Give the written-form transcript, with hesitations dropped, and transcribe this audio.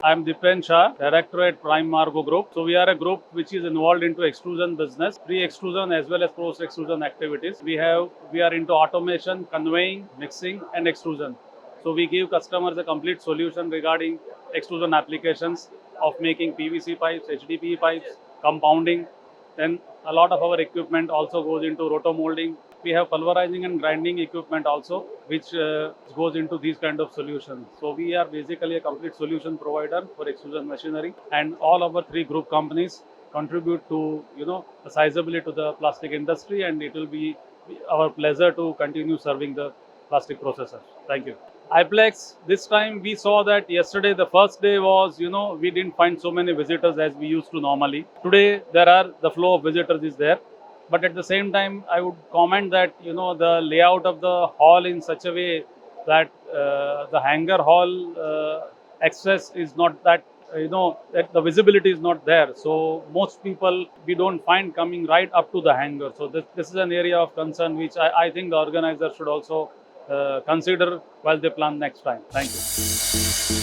I'm Dipen Shah, Director at Prime Margo Group. So we are a group which is involved into extrusion business, pre-extrusion as well as post-extrusion activities. We are into automation, conveying, mixing, and extrusion. So we give customers a complete solution regarding extrusion applications of making PVC pipes, HDPE pipes, compounding. Then a lot of our equipment also goes into rotomolding. We have pulverizing and grinding equipment also, which goes into these kind of solutions. So we are basically a complete solution provider for extrusion machinery, and all our three group companies contribute to sizably to the plastic industry, and it will be our pleasure to continue serving the plastic processors. Thank you. HIPLEX, this time we saw that yesterday, the first day was, we didn't find so many visitors as we used to normally. Today, the flow of visitors is there. But at the same time, I would comment that, the layout of the hall in such a way that the hangar hall access is not that, that the visibility is not there. So most people, we don't find coming right up to the hangar. So this is an area of concern which I think the organizer should also consider while they plan next time. Thank you.